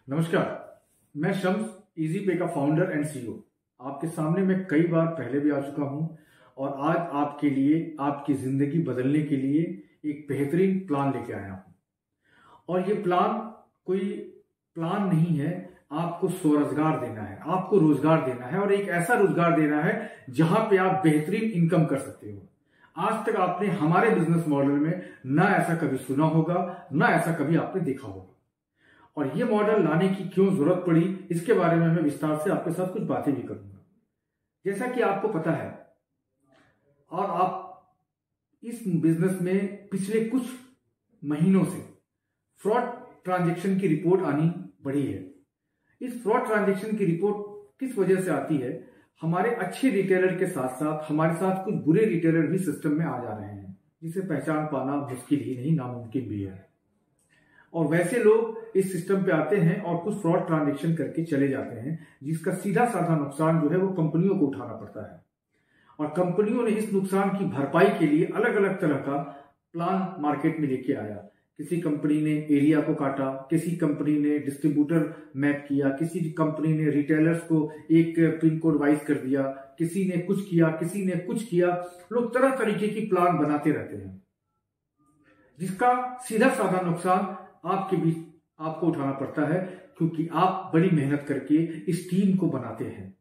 नमस्कार, मैं शम्स इजी पे का फाउंडर एंड सीईओ। आपके सामने मैं कई बार पहले भी आ चुका हूं और आज आपके लिए आपकी जिंदगी बदलने के लिए एक बेहतरीन प्लान लेके आया हूं। और ये प्लान कोई प्लान नहीं है, आपको स्वरोजगार देना है, आपको रोजगार देना है और एक ऐसा रोजगार देना है जहां पे आप बेहतरीन इनकम कर सकते हो। आज तक आपने हमारे बिजनेस मॉडल में ना ऐसा कभी सुना होगा, ना ऐसा कभी आपने देखा होगा। और ये मॉडल लाने की क्यों जरूरत पड़ी, इसके बारे में मैं विस्तार से आपके साथ कुछ बातें भी करूंगा। जैसा कि आपको पता है और आप इस बिजनेस में पिछले कुछ महीनों से फ्रॉड ट्रांजैक्शन की रिपोर्ट आनी बढ़ी है। इस फ्रॉड ट्रांजैक्शन की रिपोर्ट किस वजह से आती है? हमारे अच्छे रिटेलर के साथ साथ हमारे साथ कुछ बुरे रिटेलर भी सिस्टम में आ जा रहे हैं, जिसे पहचान पाना मुश्किल ही नहीं, नामुमकिन भी है। और वैसे लोग इस सिस्टम पे आते हैं और कुछ फ्रॉड ट्रांजैक्शन करके चले जाते हैं, जिसका सीधा साधा नुकसान जो है वो कंपनियों को उठाना पड़ता है। और कंपनियों ने इस नुकसान की भरपाई के लिए अलग अलग तरह का प्लान मार्केट में लेके आया। किसी कंपनी ने एरिया को काटा, किसी कंपनी ने डिस्ट्रीब्यूटर मैप किया, किसी कंपनी ने रिटेलर्स को एक पिन कोड वाइज कर दिया, किसी ने कुछ किया, किसी ने कुछ किया। लोग तरह तरीके की प्लान बनाते रहते हैं, जिसका सीधा साधा नुकसान आपके बीच आपको उठाना पड़ता है, क्योंकि आप बड़ी मेहनत करके इस टीम को बनाते हैं।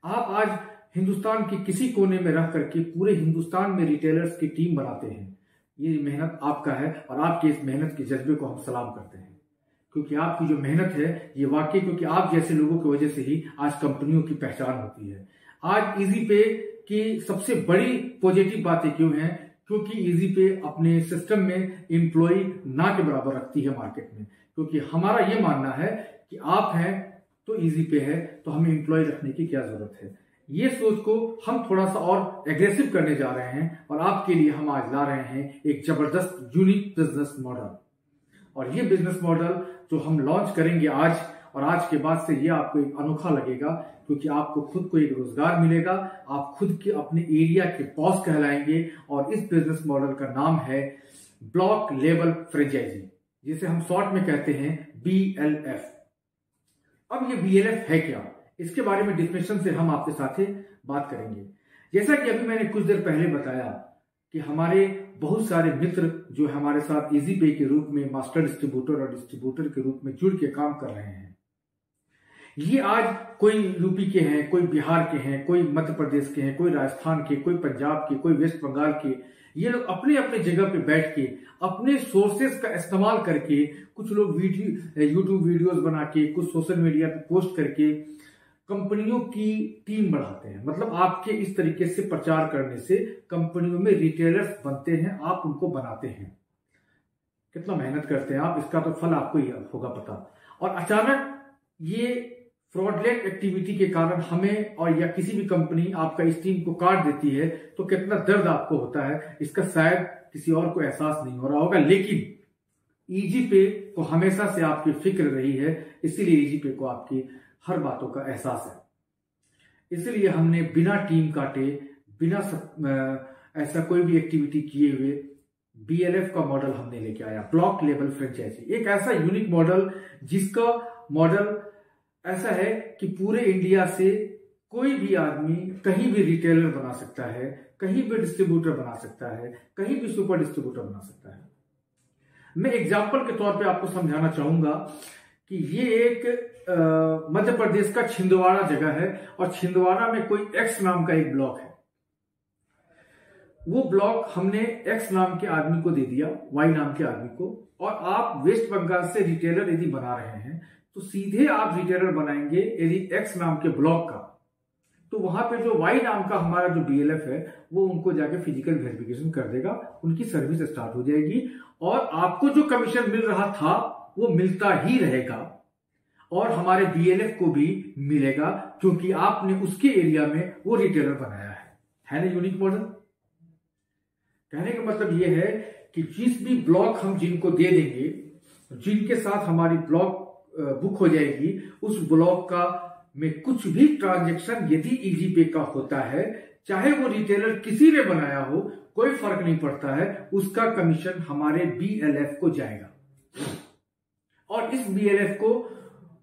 आप आज हिंदुस्तान के किसी कोने में रह करके पूरे हिंदुस्तान में रिटेलर्स की टीम बनाते हैं। ये मेहनत आपका है और आपके इस मेहनत के जज्बे को हम सलाम करते हैं, क्योंकि आपकी जो मेहनत है ये वाकई, क्योंकि आप जैसे लोगों की वजह से ही आज कंपनियों की पहचान होती है। आज इजी पे की सबसे बड़ी पॉजिटिव बातें क्यों हैं? क्योंकि इजी पे अपने सिस्टम में एम्प्लॉय ना के बराबर रखती है मार्केट में। क्योंकि हमारा ये मानना है कि आप हैं तो इजी पे है, तो हमें एम्प्लॉय रखने की क्या जरूरत है। ये सोच को हम थोड़ा सा और एग्रेसिव करने जा रहे हैं और आपके लिए हम आज ला रहे हैं एक जबरदस्त यूनिक बिजनेस मॉडल। और ये बिजनेस मॉडल जो हम लॉन्च करेंगे आज, और आज के बाद से ये आपको एक अनोखा लगेगा, क्योंकि आपको खुद को एक रोजगार मिलेगा, आप खुद के अपने एरिया के बॉस कहलाएंगे। और इस बिजनेस मॉडल का नाम है ब्लॉक लेवल फ्रेंचाइजी, जिसे हम शॉर्ट में कहते हैं BLF। अब ये BLF है क्या, इसके बारे में डिफिनेशन से हम आपके साथ बात करेंगे। जैसा कि अभी मैंने कुछ देर पहले बताया कि हमारे बहुत सारे मित्र जो हमारे साथ इजी पे के रूप में मास्टर डिस्ट्रीब्यूटर और डिस्ट्रीब्यूटर के रूप में जुड़ के काम कर रहे हैं, ये आज कोई यूपी के हैं, कोई बिहार के हैं, कोई मध्य प्रदेश के हैं, कोई राजस्थान के, कोई पंजाब के, कोई वेस्ट बंगाल के। ये लोग अपने अपने जगह पे बैठ के अपने सोर्सेस का इस्तेमाल करके, कुछ लोग यूट्यूब वीडियोस बना के, कुछ सोशल मीडिया पे पोस्ट करके कंपनियों की टीम बढ़ाते हैं। मतलब आपके इस तरीके से प्रचार करने से कंपनियों में रिटेलर्स बनते हैं, आप उनको बनाते हैं। कितना मेहनत करते हैं आप, इसका तो फल आपको ही होगा पता। और अचानक ये फ्रॉडलेंट एक्टिविटी के कारण हमें और या किसी भी कंपनी आपका इस टीम को काट देती है, तो कितना दर्द आपको होता है, इसका शायद किसी और को एहसास नहीं हो रहा होगा। लेकिन इजी पे को हमेशा से आपकी फिक्र रही है, इसीलिए इजी पे को आपकी हर बातों का एहसास है। इसलिए हमने बिना टीम काटे, बिना ऐसा कोई भी एक्टिविटी किए हुए BLF का मॉडल हमने लेके आया, ब्लॉक लेवल फ्रेंचाइजी। एक ऐसा यूनिक मॉडल जिसका मॉडल ऐसा है कि पूरे इंडिया से कोई भी आदमी कहीं भी रिटेलर बना सकता है, कहीं भी डिस्ट्रीब्यूटर बना सकता है, कहीं भी सुपर डिस्ट्रीब्यूटर बना सकता है। मैं एग्जाम्पल के तौर पे आपको समझाना चाहूंगा कि ये एक मध्य प्रदेश का छिंदवाड़ा जगह है और छिंदवाड़ा में कोई X नाम का एक ब्लॉक है। वो ब्लॉक हमने X नाम के आदमी को दे दिया, Y नाम के आदमी को। और आप वेस्ट बंगाल से रिटेलर यदि बना रहे हैं तो सीधे आप रिटेलर बनाएंगे यदि X नाम के ब्लॉक का, तो वहां पे जो Y नाम का हमारा जो BLF है वो उनको जाके फिजिकल वेरिफिकेशन कर देगा, उनकी सर्विस स्टार्ट हो जाएगी और आपको जो कमीशन मिल रहा था वो मिलता ही रहेगा और हमारे BLF को भी मिलेगा, क्योंकि आपने उसके एरिया में वो रिटेलर बनाया है ना यूनिक मॉडल। कहने का मतलब ये है कि जिस भी ब्लॉक हम जिनको दे देंगे, जिनके साथ हमारी ब्लॉक बुक हो जाएगी, उस ब्लॉक का में कुछ भी ट्रांजैक्शन यदि इजी पे का होता है, चाहे वो रिटेलर किसी ने बनाया हो, कोई फर्क नहीं पड़ता है, उसका कमीशन हमारे BLF को जाएगा। और इस BLF को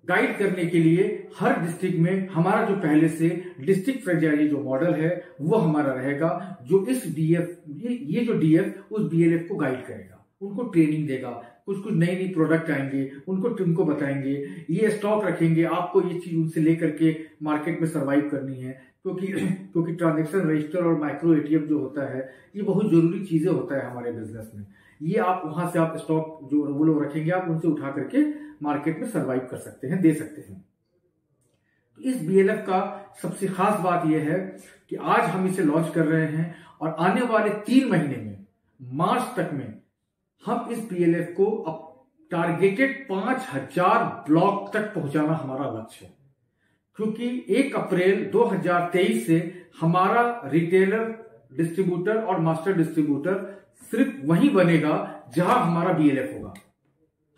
गाइड करने के लिए हर डिस्ट्रिक्ट में हमारा जो पहले से डिस्ट्रिक्ट फ्रेंचाइजी जो मॉडल है वो हमारा रहेगा, जो इस डीएफ ये जो डीएफ उस बीएलएफ को गाइड करेगा, उनको ट्रेनिंग देगा, कुछ कुछ नई नई प्रोडक्ट आएंगे उनको बताएंगे, ये स्टॉक रखेंगे, आपको ये चीज उनसे लेकर के मार्केट में सर्वाइव करनी है, क्योंकि ट्रांजैक्शन रजिस्टर और माइक्रो एटीएम जो होता है ये बहुत जरूरी चीजें होता है हमारे बिजनेस में। ये आप वहां से आप स्टॉक जो वो लोग रखेंगे आप उनसे उठा करके मार्केट में सर्वाइव कर सकते हैं, दे सकते हैं। तो इस बीएलएफ का सबसे खास बात यह है कि आज हम इसे लॉन्च कर रहे हैं और आने वाले 3 महीने में मार्च तक में हम इस बीएलएफ को अब टारगेटेड 5000 ब्लॉक तक पहुंचाना हमारा लक्ष्य है, क्योंकि 1 अप्रैल 2023 से हमारा रिटेलर, डिस्ट्रीब्यूटर और मास्टर डिस्ट्रीब्यूटर सिर्फ वही बनेगा जहां हमारा बीएलएफ होगा।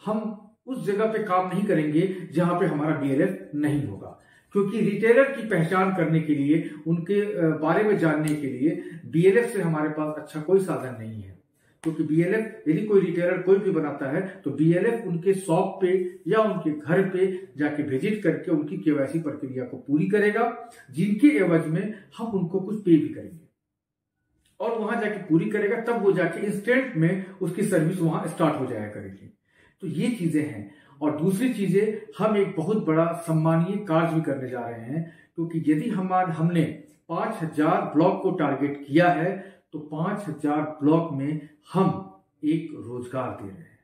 हम उस जगह पे काम नहीं करेंगे जहां पे हमारा बीएलएफ नहीं होगा, क्योंकि रिटेलर की पहचान करने के लिए, उनके बारे में जानने के लिए बीएलएफ से हमारे पास अच्छा कोई साधन नहीं है। क्योंकि बीएलएफ यदि कोई रिटेलर कोई भी बनाता है तो बीएलएफ उनके शॉप पे या उनके घर पे जाके विजिट करके उनकी केवाईसी प्रक्रिया को पूरी करेगा, जिनके एवज में हम उनको कुछ पे भी करेंगे और वहां जाके पूरी करेगा, तब वो जाके इंस्टेंट में उसकी सर्विस वहां स्टार्ट हो जाया करेगी। तो ये चीजें हैं। और दूसरी चीजें, हम एक बहुत बड़ा सम्मानीय कार्य भी करने जा रहे हैं, क्योंकि यदि हमने 5000 ब्लॉक को टारगेट किया है तो 5000 ब्लॉक में हम एक रोजगार दे रहे हैं,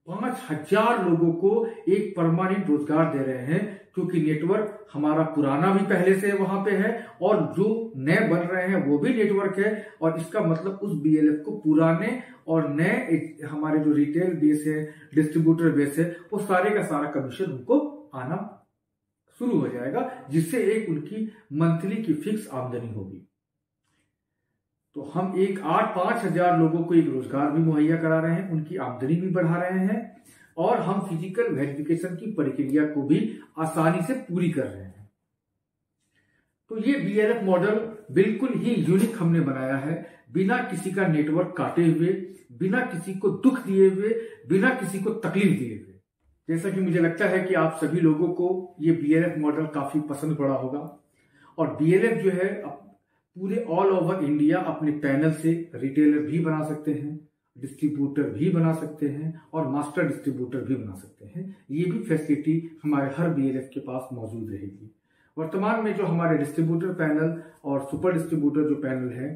5000 लोगों को एक परमानेंट रोजगार दे रहे हैं, क्योंकि नेटवर्क हमारा पुराना भी पहले से वहां पे है और जो नए बन रहे हैं वो भी नेटवर्क है। और इसका मतलब उस बीएलएफ को पुराने और नए हमारे जो रिटेल बेस है, डिस्ट्रीब्यूटर बेस है, वो सारे का सारा कमीशन उनको आना शुरू हो जाएगा, जिससे एक उनकी मंथली की फिक्स आमदनी होगी। तो हम 5000 लोगों को एक रोजगार भी मुहैया करा रहे हैं, उनकी आमदनी भी बढ़ा रहे हैं और हम फिजिकल वेरिफिकेशन की प्रक्रिया को भी आसानी से पूरी कर रहे हैं। तो ये बीएलएफ मॉडल बिल्कुल ही यूनिक हमने बनाया है, बिना किसी का नेटवर्क काटे हुए, बिना किसी को दुख दिए हुए, बिना किसी को तकलीफ दिए हुए। जैसा कि मुझे लगता है कि आप सभी लोगों को ये बीएलएफ मॉडल काफी पसंद पड़ा होगा। और बीएलएफ जो है पूरे ऑल ओवर इंडिया अपने पैनल से रिटेलर भी बना सकते हैं, डिस्ट्रीब्यूटर भी बना सकते हैं और मास्टर डिस्ट्रीब्यूटर भी बना सकते हैं। ये भी फैसिलिटी हमारे हर बीएलएफ के पास मौजूद रहेगी। वर्तमान में जो हमारे डिस्ट्रीब्यूटर पैनल और सुपर डिस्ट्रीब्यूटर जो पैनल है,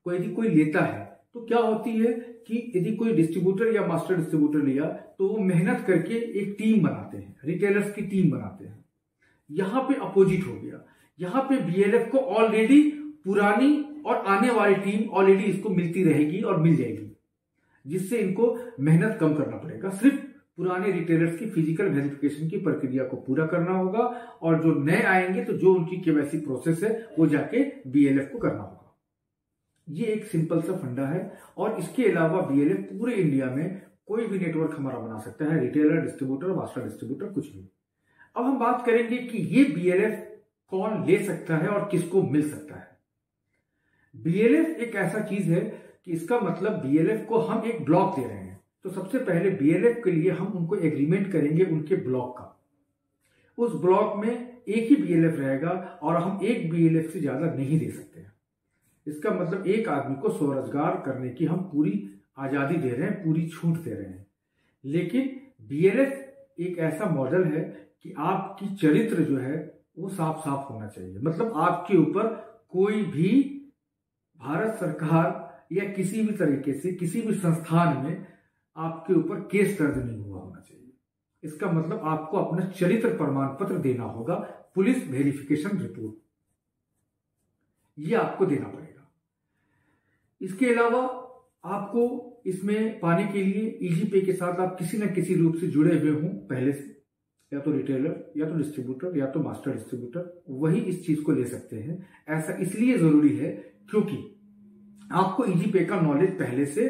कोई लेता है तो क्या होती है कि यदि कोई डिस्ट्रीब्यूटर या मास्टर डिस्ट्रीब्यूटर लिया तो वो मेहनत करके एक टीम बनाते हैं, रिटेलर्स की टीम बनाते हैं। यहां पे अपोजिट हो गया, यहां पे बीएलएफ को ऑलरेडी पुरानी और आने वाली टीम ऑलरेडी इसको मिलती रहेगी और मिल जाएगी, जिससे इनको मेहनत कम करना पड़ेगा। सिर्फ पुराने रिटेलर्स की फिजिकल वेरिफिकेशन की प्रक्रिया को पूरा करना होगा और जो नए आएंगे तो जो उनकी केवाईसी प्रोसेस है वो जाके बीएलएफ को करना होगा। ये एक सिंपल सा फंडा है। और इसके अलावा बीएलएफ पूरे इंडिया में कोई भी नेटवर्क हमारा बना सकता है, रिटेलर, डिस्ट्रीब्यूटर, मास्टर डिस्ट्रीब्यूटर, कुछ भी। अब हम बात करेंगे कि ये बीएलएफ कौन ले सकता है और किसको मिल सकता है। बीएलएफ एक ऐसा चीज है कि इसका मतलब बीएलएफ को हम एक ब्लॉक दे रहे हैं, तो सबसे पहले बीएलएफ के लिए हम उनको एग्रीमेंट करेंगे उनके ब्लॉक का। उस ब्लॉक में एक ही बीएलएफ रहेगा और हम एक बीएलएफ से ज्यादा नहीं दे सकते हैं। इसका मतलब एक आदमी को स्वरोजगार करने की हम पूरी आजादी दे रहे हैं, पूरी छूट दे रहे हैं। लेकिन बीएलएफ एक ऐसा मॉडल है कि आपकी चरित्र जो है वो साफ साफ होना चाहिए। मतलब आपके ऊपर कोई भी भारत सरकार या किसी भी तरीके से किसी भी संस्थान में आपके ऊपर केस दर्ज नहीं हुआ होना चाहिए। इसका मतलब आपको अपना चरित्र प्रमाण पत्र देना होगा, पुलिस वेरिफिकेशन रिपोर्ट, ये आपको देना पड़ेगा। इसके अलावा आपको इसमें पाने के लिए इजी पे के साथ आप किसी न किसी रूप से जुड़े हुए हों पहले से, या तो रिटेलर या तो डिस्ट्रीब्यूटर या तो मास्टर डिस्ट्रीब्यूटर, वही इस चीज को ले सकते हैं। ऐसा इसलिए जरूरी है क्योंकि आपको इजी पे का नॉलेज पहले से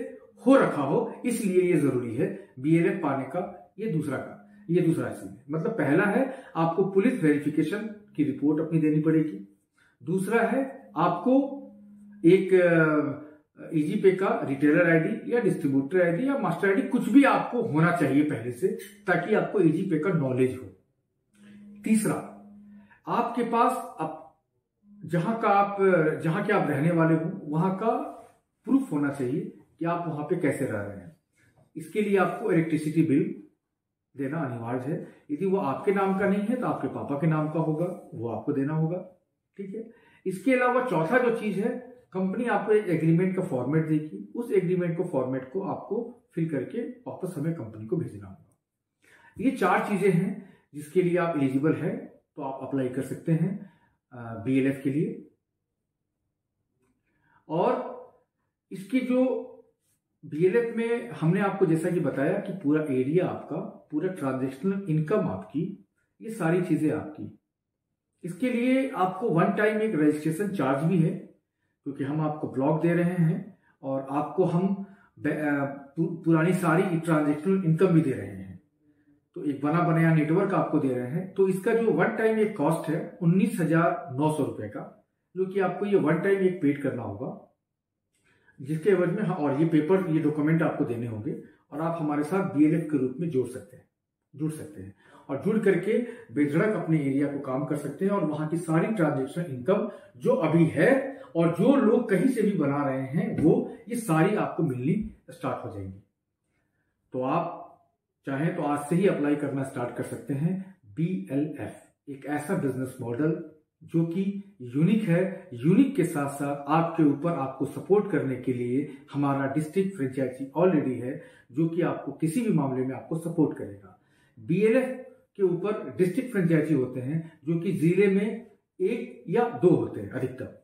हो रखा हो, इसलिए ये जरूरी है बीएलएफ पाने का। ये दूसरा चीज है। मतलब पहला है आपको पुलिस वेरिफिकेशन की रिपोर्ट अपनी देनी पड़ेगी। दूसरा है आपको एक इजी पे का रिटेलर आईडी या डिस्ट्रीब्यूटर आईडी या मास्टर आईडी, कुछ भी आपको होना चाहिए पहले से, ताकि आपको इजी पे का नॉलेज हो। तीसरा, आपके पास अब जहां के आप रहने वाले हो वहां का प्रूफ होना चाहिए कि आप वहां पे कैसे रह रहे हैं। इसके लिए आपको इलेक्ट्रिसिटी बिल देना अनिवार्य है। यदि वो आपके नाम का नहीं है तो आपके पापा के नाम का होगा, वो आपको देना होगा। ठीक है। इसके अलावा चौथा जो चीज है, कंपनी आपको एक एग्रीमेंट का फॉर्मेट देगी। उस एग्रीमेंट को फॉर्मेट को आपको फिल करके वापस हमें कंपनी को भेजना होगा। ये 4 चीजें हैं जिसके लिए आप एलिजिबल है, तो आप अप्लाई कर सकते हैं बीएलएफ के लिए। और इसकी जो बीएलएफ में हमने आपको जैसा कि बताया कि पूरा एरिया आपका, पूरा ट्रांजैक्शनल इनकम आपकी, ये सारी चीजें आपकी। इसके लिए आपको वन टाइम एक रजिस्ट्रेशन चार्ज भी है, क्योंकि हम आपको ब्लॉक दे रहे हैं और आपको हम पुरानी सारी ट्रांजैक्शनल इनकम भी दे रहे हैं। तो एक बना बनाया नेटवर्क आपको दे रहे हैं। तो इसका जो वन टाइम एक कॉस्ट है 19,900 रुपए का, जो कि आपको ये वन टाइम एक पेड करना होगा, जिसके एवज में और ये डॉक्यूमेंट आपको देने होंगे और आप हमारे साथ बीएलएफ के रूप में जुड़ सकते हैं और जुड़ करके बेधड़क अपने एरिया को काम कर सकते हैं और वहां की सारी ट्रांजेक्शन इनकम जो अभी है और जो लोग कहीं से भी बना रहे हैं वो ये सारी आपको मिलनी स्टार्ट हो जाएंगी। तो आप चाहें तो आज से ही अप्लाई करना स्टार्ट कर सकते हैं। बीएलएफ एक ऐसा बिजनेस मॉडल जो कि यूनिक है। यूनिक के साथ साथ आपके ऊपर आपको सपोर्ट करने के लिए हमारा डिस्ट्रिक्ट फ्रेंचाइजी ऑलरेडी है, जो कि आपको किसी भी मामले में आपको सपोर्ट करेगा। बीएलएफ के ऊपर डिस्ट्रिक्ट फ्रेंचाइजी होते हैं जो कि जिले में 1 या 2 होते हैं अधिकतम।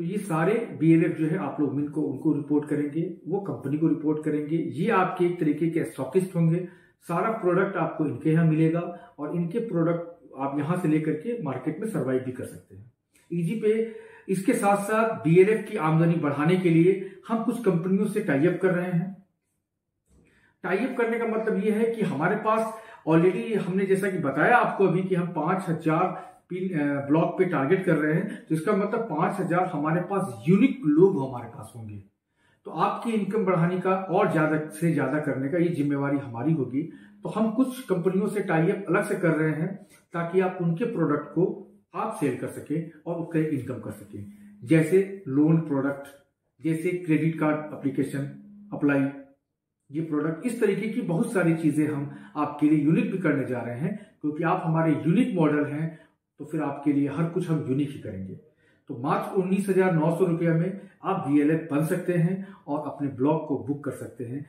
तो ये सारे बीएलएफ जो है आप लोग उनको रिपोर्ट करेंगे, वो कंपनी को रिपोर्ट करेंगे। ये आपके एक तरीके के स्टॉकिस्ट होंगे। सारा प्रोडक्ट आपको इनके यहाँ मिलेगा और इनके प्रोडक्ट आप यहां से लेकर के मार्केट में सर्वाइव भी कर सकते हैं इजी पे। इसके साथ साथ बीएलएफ की आमदनी बढ़ाने के लिए हम कुछ कंपनियों से टाई अप कर रहे हैं। टाई अप करने का मतलब ये है कि हमारे पास ऑलरेडी हमने जैसा कि बताया आपको अभी कि हम 5,000 ब्लॉक पे टारगेट कर रहे हैं। तो इसका मतलब 5,000 हमारे पास यूनिक लोग हमारे पास होंगे। तो आपकी इनकम बढ़ाने का और ज्यादा से ज्यादा करने का ये जिम्मेवारी हमारी होगी। तो हम कुछ कंपनियों से टाई अप अलग से कर रहे हैं ताकि आप उनके प्रोडक्ट को आप सेल कर सके और उसका एक इनकम कर सके। जैसे लोन प्रोडक्ट, जैसे क्रेडिट कार्ड एप्लीकेशन अप्लाई, ये प्रोडक्ट, इस तरीके की बहुत सारी चीजें हम आपके लिए यूनिक भी करने जा रहे हैं। क्योंकि आप हमारे यूनिक मॉडल हैं तो फिर आपके लिए हर कुछ हम यूनिक ही करेंगे। तो मात्र 19,900 रुपया में आप बीएलएफ बन सकते हैं और अपने ब्लॉग को बुक कर सकते हैं।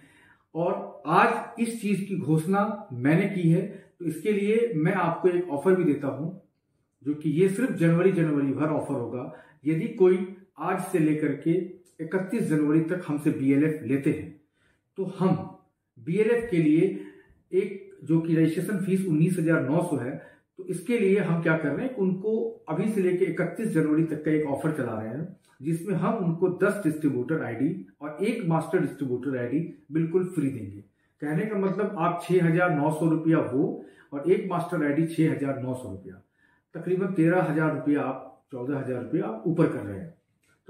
और आज इस चीज की घोषणा मैंने की है, तो इसके लिए मैं आपको एक ऑफर भी देता हूं, जो कि ये सिर्फ जनवरी भर ऑफर होगा। यदि कोई आज से लेकर के 31 जनवरी तक हमसे बीएलएफ लेते हैं तो हम बीएलएफ के लिए एक जो कि रजिस्ट्रेशन फीस 19,900 है, तो इसके लिए हम क्या कर रहे हैं, उनको अभी से लेकर 31 जनवरी तक का एक ऑफर चला रहे हैं, जिसमें हम उनको 10 डिस्ट्रीब्यूटर आईडी और 1 मास्टर डिस्ट्रीब्यूटर आईडी बिल्कुल फ्री देंगे। कहने का मतलब आप 6,900 रुपया वो और 1 मास्टर आईडी 6,900 रुपया, तकरीबन 13,000 रुपया आप 14,000 रुपया आप ऊपर कर रहे हैं।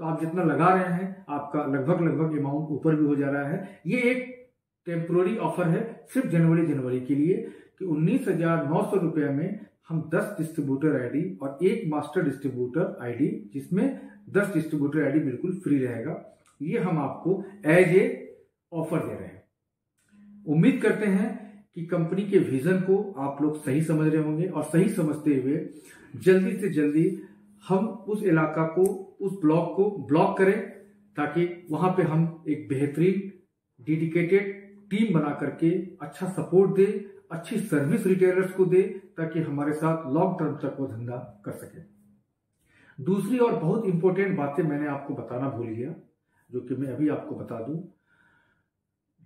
तो आप जितना लगा रहे हैं आपका लगभग अमाउंट ऊपर भी हो जा रहा है। ये एक टेम्पोररी ऑफर है सिर्फ जनवरी के लिए कि 19,900 रुपया में हम 10 डिस्ट्रीब्यूटर आईडी और 1 मास्टर डिस्ट्रीब्यूटर आईडी, जिसमें 10 डिस्ट्रीब्यूटर आईडी बिल्कुल फ्री रहेगा, ये हम आपको एज ए ऑफर दे रहे हैं। उम्मीद करते हैं कि कंपनी के विजन को आप लोग सही समझ रहे होंगे और सही समझते हुए जल्दी से जल्दी हम उस इलाका को, उस ब्लॉक को ब्लॉक करें, ताकि वहां पे हम एक बेहतरीन डेडिकेटेड टीम बना करके अच्छा सपोर्ट दे, अच्छी सर्विस रिटेलर्स को दे, ताकि हमारे साथ लॉन्ग टर्म तक वो धंधा कर सके। दूसरी और बहुत इंपॉर्टेंट बातें मैंने आपको बताना भूल गया, जो कि मैं अभी आपको बता दूं।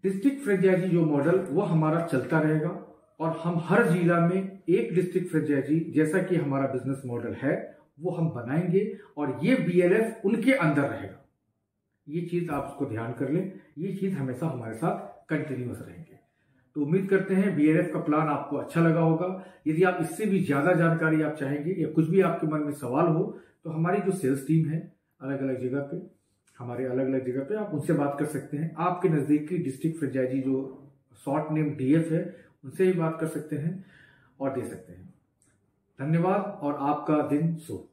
डिस्ट्रिक्ट फ्रेंचाइजी जो मॉडल वो हमारा चलता रहेगा और हम हर जिला में एक डिस्ट्रिक्ट फ्रेंचाइजी जैसा कि हमारा बिजनेस मॉडल है वो हम बनाएंगे और ये बीएलएफ उनके अंदर रहेगा। ये चीज आप उसको ध्यान कर लें, ये चीज हमेशा हमारे साथ कंटिन्यूअस रहेंगे। तो उम्मीद करते हैं बीएलएफ का प्लान आपको अच्छा लगा होगा। यदि आप इससे भी ज्यादा जानकारी आप चाहेंगे या कुछ भी आपके मन में सवाल हो, तो हमारी जो सेल्स टीम है अलग अलग जगह पे आप उनसे बात कर सकते हैं। आपके नजदीकी डिस्ट्रिक्ट फ्रेंचाइजी जो शॉर्ट नेम डीएफ है, उनसे ही बात कर सकते हैं और दे सकते हैं। धन्यवाद और आपका दिन शुभ।